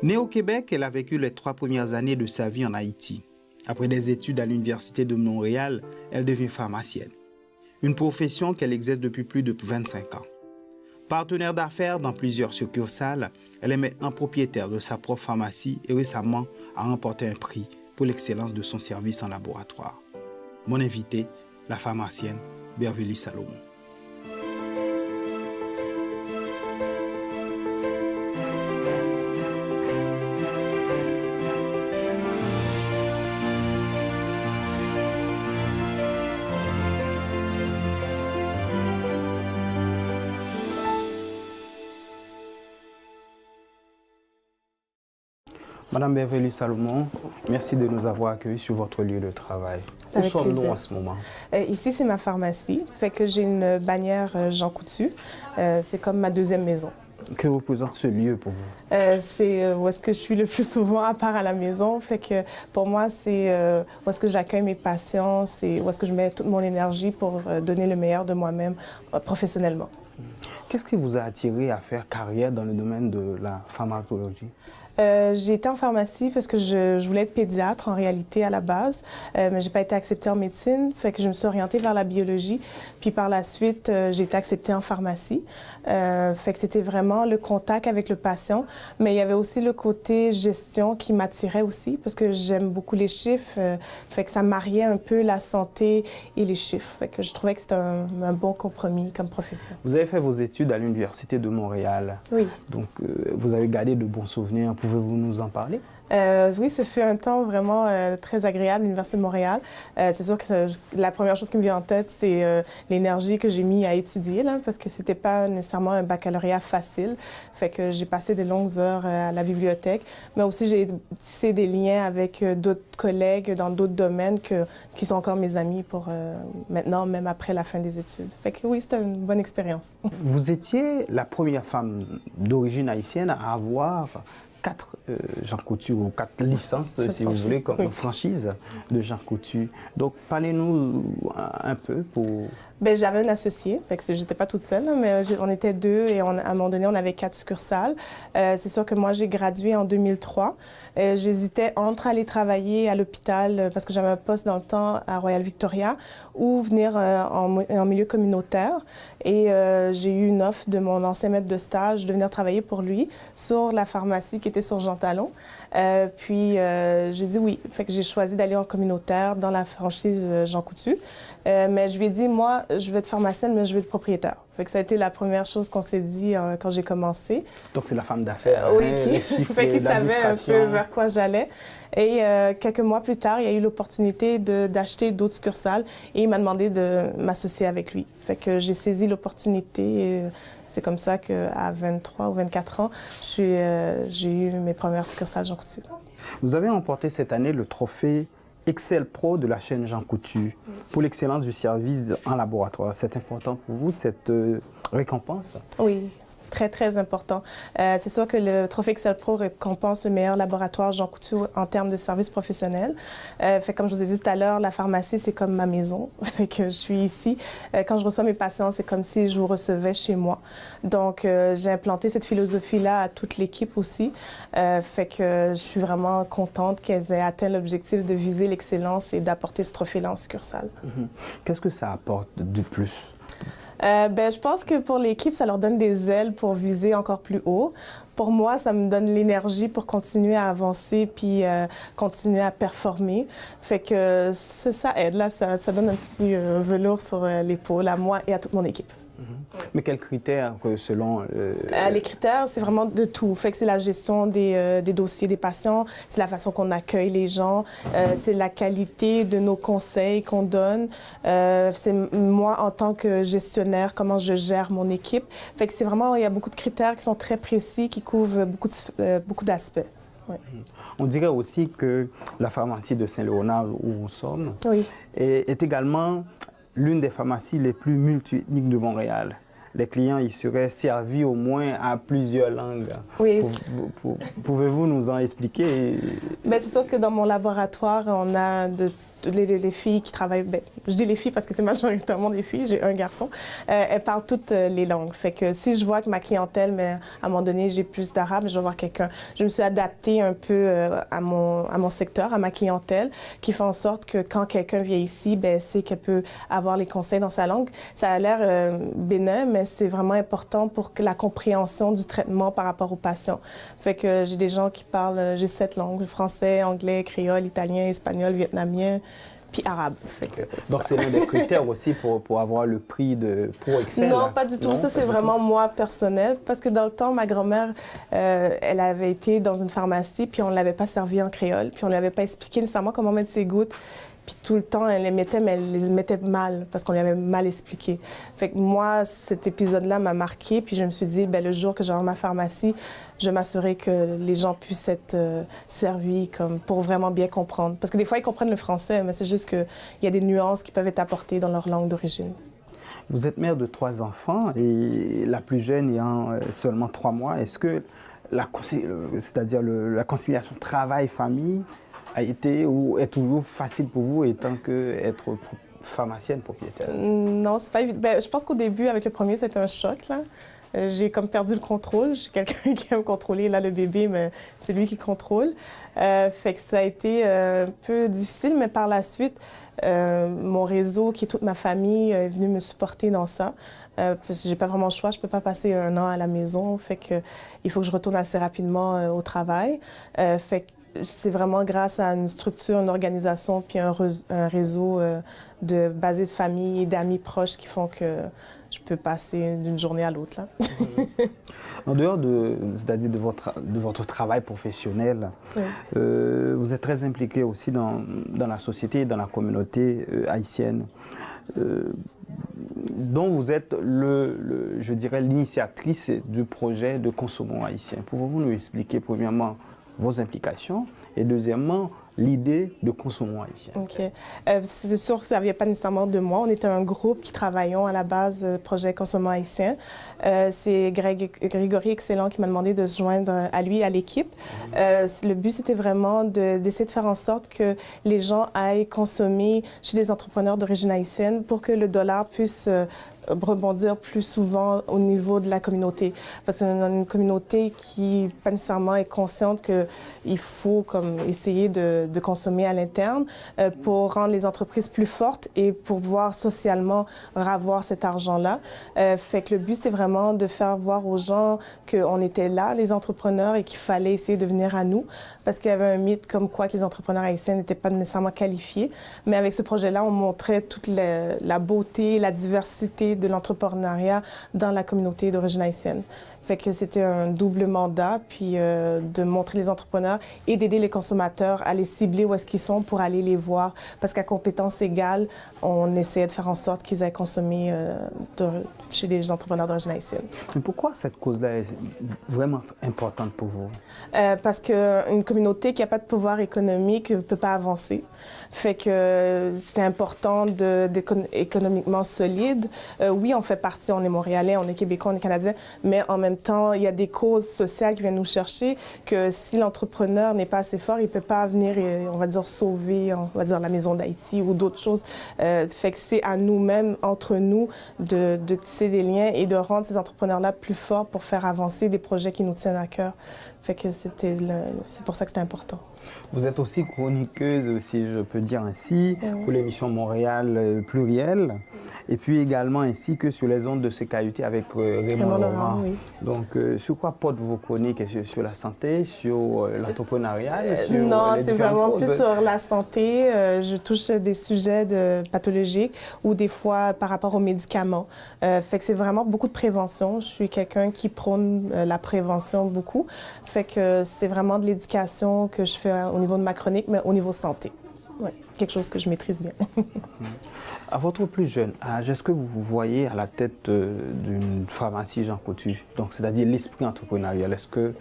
Née au Québec, elle a vécu les 3 premières années de sa vie en Haïti. Après des études à l'Université de Montréal, elle devient pharmacienne. Une profession qu'elle exerce depuis plus de 25 ans. Partenaire d'affaires dans plusieurs succursales, elle est maintenant propriétaire de sa propre pharmacie et récemment a remporté un prix pour l'excellence de son service en laboratoire. Mon invité, la pharmacienne Bervely Salomon. Madame Bervely Salomon, merci de nous avoir accueillis sur votre lieu de travail. Où sommes-nous en ce moment? Ici, c'est ma pharmacie. Fait que j'ai une bannière Jean Coutu. C'est comme ma deuxième maison. Que représente ce lieu pour vous? C'est où est-ce que je suis le plus souvent, à part à la maison. Fait que pour moi, c'est où est-ce que j'accueille mes patients, c'est où est-ce que je mets toute mon énergie pour donner le meilleur de moi-même professionnellement. Qu'est-ce qui vous a attiré à faire carrière dans le domaine de la pharmacologie? J'ai été en pharmacie parce que je voulais être pédiatre en réalité à la base, mais j'ai pas été acceptée en médecine, fait que je me suis orientée vers la biologie. Puis par la suite, j'ai été acceptée en pharmacie. Fait que c'était vraiment le contact avec le patient, mais il y avait aussi le côté gestion qui m'attirait aussi parce que j'aime beaucoup les chiffres, fait que ça mariait un peu la santé et les chiffres. Fait que je trouvais que c'était un bon compromis comme profession. Vous avez fait vos études à l'Université de Montréal. Oui. Donc vous avez gardé de bons souvenirs. Pouvez-vous nous en parler? Oui, ce fut un temps vraiment très agréable, l'Université de Montréal. C'est sûr que la première chose qui me vient en tête, c'est l'énergie que j'ai mis à étudier, là, parce que c'était pas nécessairement un baccalauréat facile. Fait que j'ai passé des longues heures à la bibliothèque, mais aussi j'ai tissé des liens avec d'autres collègues dans d'autres domaines qui sont encore mes amis pour maintenant, même après la fin des études. Fait que oui, c'était une bonne expérience. Vous étiez la première femme d'origine haïtienne à avoir 4 Jean Coutu, ou 4 licences, si vous voulez, comme franchise de Jean Coutu. Donc, parlez-nous un peu pour... Bien, j'avais un associé, fait que j'étais pas toute seule, mais on était 2 et à un moment donné, on avait 4 succursales. C'est sûr que moi, j'ai gradué en 2003. J'hésitais entre aller travailler à l'hôpital, parce que j'avais un poste dans le temps à Royal Victoria, ou venir en milieu communautaire. Et j'ai eu une offre de mon ancien maître de stage de venir travailler pour lui sur la pharmacie qui était sur Jean Talon. Puis j'ai dit oui. Fait que j'ai choisi d'aller en communautaire dans la franchise Jean Coutu. Mais je lui ai dit, moi, je veux être pharmacienne, mais je veux être propriétaire. Fait que ça a été la première chose qu'on s'est dit quand j'ai commencé. Donc c'est la femme d'affaires. Oui, fait qu'il savait un peu vers quoi j'allais. Et quelques mois plus tard, il y a eu l'opportunité d'acheter d'autres succursales et il m'a demandé de m'associer avec lui. Fait que j'ai saisi l'opportunité. C'est comme ça qu'à 23 ou 24 ans, j'ai eu mes premières succursales Jean Coutu. Vous avez remporté cette année le trophée Excel Pro de la chaîne Jean Coutu pour l'excellence du service en laboratoire. C'est important pour vous, cette récompense? Oui. Très, très important. C'est sûr que le Trophée Excel Pro récompense le meilleur laboratoire Jean Coutu en termes de service professionnel. Fait comme je vous ai dit tout à l'heure, la pharmacie, c'est comme ma maison. Fait que je suis ici. Quand je reçois mes patients, c'est comme si je vous recevais chez moi. Donc, j'ai implanté cette philosophie-là à toute l'équipe aussi. Fait que je suis vraiment contente qu'elles aient atteint l'objectif de viser l'excellence et d'apporter ce trophée-là en succursale. Qu'est-ce que ça apporte de plus? Ben, je pense que pour l'équipe, ça leur donne des ailes pour viser encore plus haut. Pour moi, ça me donne l'énergie pour continuer à avancer puis continuer à performer. Fait que ça aide, là, ça donne un petit velours sur l'épaule à moi et à toute mon équipe. Mais quels critères selon... Les critères, c'est vraiment de tout. Fait que c'est la gestion des dossiers des patients, c'est la façon qu'on accueille les gens, c'est la qualité de nos conseils qu'on donne, c'est moi en tant que gestionnaire, comment je gère mon équipe. Fait que c'est vraiment, il y a beaucoup de critères qui sont très précis, qui couvrent beaucoup d'aspects. Ouais. On dirait aussi que la pharmacie de Saint-Léonard, où nous sommes, oui, est également l'une des pharmacies les plus multiethniques de Montréal. Les clients y seraient servis au moins à plusieurs langues. Oui. Pouvez-vous nous en expliquer? Bien, c'est sûr que dans mon laboratoire, on a de les filles qui travaillent, ben, je dis les filles parce que c'est majoritairement des filles, j'ai un garçon, elles parlent toutes les langues. Fait que si je vois que ma clientèle, mais à un moment donné, j'ai plus d'arabe, je vais voir quelqu'un. Je me suis adaptée un peu à mon secteur, à ma clientèle, qui fait en sorte que quand quelqu'un vient ici, ben, c'est qu'elle peut avoir les conseils dans sa langue. Ça a l'air bénin, mais c'est vraiment important pour que la compréhension du traitement par rapport aux patients. Fait que j'ai des gens qui parlent, j'ai 7 langues, français, anglais, créole, italien, espagnol, vietnamien, puis arabe. Fait que, donc c'est l'un des critères aussi pour avoir le prix pour Excel? Non, pas du tout. Non, ça, c'est vraiment moi, personnel. Parce que dans le temps, ma grand-mère, elle avait été dans une pharmacie, puis on ne l'avait pas servi en créole, puis on ne lui avait pas expliqué nécessairement comment mettre ses gouttes. Puis tout le temps, elle les mettait, mais elle les mettait mal, parce qu'on lui avait mal expliqué. Fait que moi, cet épisode-là m'a marqué, puis je me suis dit, bien, le jour que j'aurai ma pharmacie, je vais m'assurer que les gens puissent être servis comme, pour vraiment bien comprendre. Parce que des fois, ils comprennent le français, mais c'est juste qu'il y a des nuances qui peuvent être apportées dans leur langue d'origine. Vous êtes mère de 3 enfants, et la plus jeune ayant seulement 3 mois. Est-ce que la conciliation travail-famille a été ou est toujours facile pour vous étant qu'être pharmacienne propriétaire? Non, c'est pas évident. Ben, je pense qu'au début, avec le premier, c'était un choc, là. J'ai comme perdu le contrôle. Je suis quelqu'un qui aime contrôler, là, le bébé, mais c'est lui qui contrôle. Fait que ça a été un peu difficile, mais par la suite, mon réseau, qui est toute ma famille, est venu me supporter dans ça. Parce que j'ai pas vraiment le choix, je peux pas passer 1 an à la maison. Fait que il faut que je retourne assez rapidement au travail. Fait que c'est vraiment grâce à une structure, une organisation, puis un réseau basé de famille et d'amis proches qui font que je peux passer d'une journée à l'autre. En dehors c'est-à-dire de votre travail professionnel, oui. Vous êtes très impliqué aussi dans la société et dans la communauté haïtienne, dont vous êtes, je dirais, l'initiatrice du projet de Consommons haïtien. Pouvez-vous nous expliquer, premièrement, vos implications et deuxièmement, l'idée de Consommons haïtien? OK. C'est sûr que ça ne vient pas nécessairement de moi. On était un groupe qui travaillons à la base du projet Consommons haïtien. C'est Grégory Excellent qui m'a demandé de se joindre à lui, à l'équipe. Le but, c'était vraiment d'essayer de faire en sorte que les gens aillent consommer chez des entrepreneurs d'origine haïtienne pour que le dollar puisse rebondir plus souvent au niveau de la communauté. Parce qu'on a une communauté qui, pas nécessairement, est consciente qu'il faut comme, essayer de consommer à l'interne pour rendre les entreprises plus fortes et pour pouvoir socialement ravoir cet argent-là. Fait que le but, c'était vraiment de faire voir aux gens qu'on était là, les entrepreneurs, et qu'il fallait essayer de venir à nous. Parce qu'il y avait un mythe comme quoi que les entrepreneurs haïtiens n'étaient pas nécessairement qualifiés. Mais avec ce projet-là, on montrait toute la beauté, la diversité de l'entrepreneuriat dans la communauté d'origine haïtienne. Fait que c'était un double mandat, puis de montrer les entrepreneurs et d'aider les consommateurs à les cibler où est-ce qu'ils sont pour aller les voir. Parce qu'à compétences égales, on essayait de faire en sorte qu'ils aient consommé chez les entrepreneurs d'origine haïtienne. Mais pourquoi cette cause-là est vraiment importante pour vous? Parce qu'une communauté qui n'a pas de pouvoir économique ne peut pas avancer. Fait que c'est important d'être économiquement solide. Oui, on fait partie, on est Montréalais, on est Québécois, on est Canadiens, mais en même temps, il y a des causes sociales qui viennent nous chercher que si l'entrepreneur n'est pas assez fort, il ne peut pas venir, on va dire, sauver, on va dire, la Maison d'Haïti ou d'autres choses. Fait que c'est à nous-mêmes, entre nous, de tisser des liens et de rendre ces entrepreneurs-là plus forts pour faire avancer des projets qui nous tiennent à cœur. Fait que c'est pour ça que c'était important. Vous êtes aussi chroniqueuse, si je peux dire ainsi, pour l'émission Montréal Pluriel, et puis également ainsi que sur les ondes de CKUT avec Raymond Laurent. Oui. Donc, sur quoi portent vos chroniques? Sur la santé, sur l'entrepreneuriat? Non, c'est vraiment plus sur la santé. Je touche des sujets pathologiques ou des fois par rapport aux médicaments. Fait que c'est vraiment beaucoup de prévention. Je suis quelqu'un qui prône la prévention beaucoup. Fait que c'est vraiment de l'éducation que je fais au niveau de ma chronique, mais au niveau santé. Ouais, quelque chose que je maîtrise bien. À votre plus jeune âge, est-ce que vous vous voyez à la tête d'une pharmacie Jean Coutu? Donc, c'est-à-dire l'esprit entrepreneurial. Est-ce que...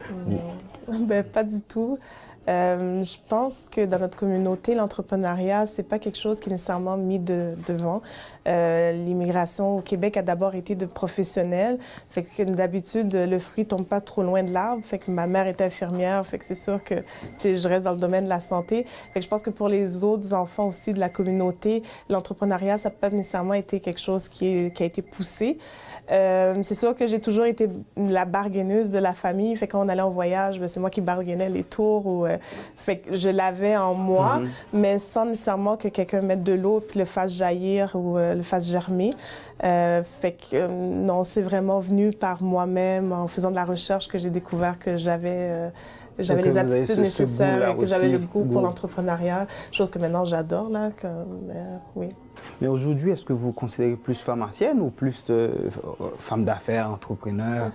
Ben, pas du tout. Je pense que dans notre communauté, l'entrepreneuriat, c'est pas quelque chose qui est nécessairement mis devant. L'immigration au Québec a d'abord été de professionnels. Fait que d'habitude, le fruit tombe pas trop loin de l'arbre. Fait que ma mère est infirmière. Fait que c'est sûr que je reste dans le domaine de la santé. Fait que je pense que pour les autres enfants aussi de la communauté, l'entrepreneuriat, ça n'a pas nécessairement été quelque chose qui a été poussé. C'est sûr que j'ai toujours été la bargaineuse de la famille. Fait que quand on allait en voyage, c'est moi qui bargainais les tours. Fait que je l'avais en moi, mais sans nécessairement que quelqu'un mette de l'eau puis le fasse jaillir ou le fasse germer. Fait que non, c'est vraiment venu par moi-même en faisant de la recherche que j'ai découvert que j'avais les aptitudes nécessaires, que j'avais le goût pour l'entrepreneuriat, chose que maintenant j'adore, là, oui. Mais aujourd'hui, est-ce que vous vous considérez plus pharmacienne ou plus femme d'affaires, entrepreneur?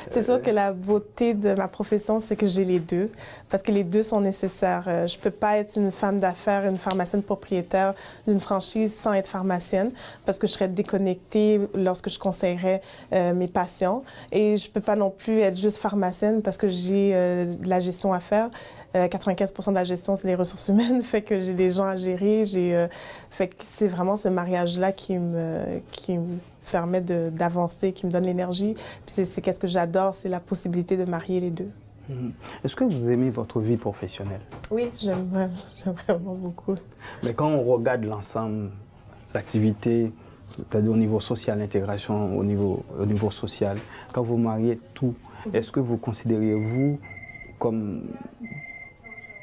C'est sûr que la beauté de ma profession, c'est que j'ai les deux, parce que les deux sont nécessaires. Je ne peux pas être une femme d'affaires, une pharmacienne propriétaire d'une franchise sans être pharmacienne, parce que je serais déconnectée lorsque je conseillerais mes patients. Et je ne peux pas non plus être juste pharmacienne parce que j'ai de la gestion à faire. 95% de la gestion, c'est les ressources humaines, fait que j'ai des gens à gérer. Fait que c'est vraiment ce mariage-là qui me permet d'avancer, qui me donne l'énergie. Puis c'est qu'est-ce que j'adore, c'est la possibilité de marier les deux. Est-ce que vous aimez votre vie professionnelle? Oui, j'aime vraiment beaucoup. Mais quand on regarde l'ensemble, l'activité, c'est-à-dire au niveau social, l'intégration au niveau social, quand vous mariez tout, est-ce que vous considérez, vous, comme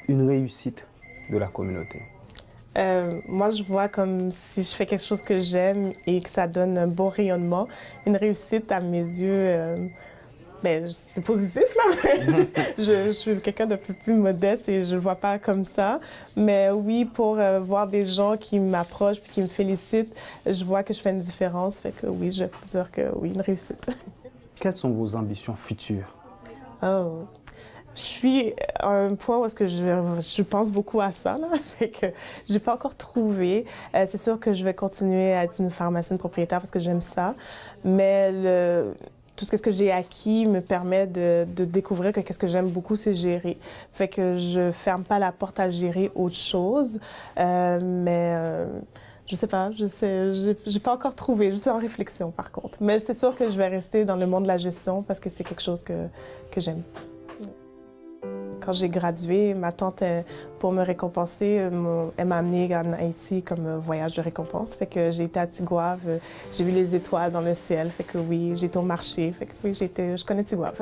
une réussite de la communauté? Moi, je vois comme si je fais quelque chose que j'aime et que ça donne un beau rayonnement. Une réussite, à mes yeux, c'est positif, là, mais je suis quelqu'un d'un peu plus modeste et je ne le vois pas comme ça. Mais oui, pour voir des gens qui m'approchent et qui me félicitent, je vois que je fais une différence. Fait que oui, je peux dire que oui, une réussite. Quelles sont vos ambitions futures? Oh. Je suis à un point où est-ce que je pense beaucoup à ça, là. Fait que je n'ai pas encore trouvé. C'est sûr que je vais continuer à être une pharmacienne propriétaire parce que j'aime ça. Mais tout ce que j'ai acquis me permet de découvrir que qu'est-ce que j'aime beaucoup, c'est gérer. Fait que je ferme pas la porte à gérer autre chose. Je sais pas, j'ai pas encore trouvé. Je suis en réflexion, par contre. Mais c'est sûr que je vais rester dans le monde de la gestion parce que c'est quelque chose que j'aime. Quand j'ai gradué, ma tante, pour me récompenser, elle m'a amenée en Haïti comme voyage de récompense. Fait que j'ai été à Tigouave, j'ai vu les étoiles dans le ciel. Fait que oui, j'ai été au marché. Fait que oui, je connais Tigouave.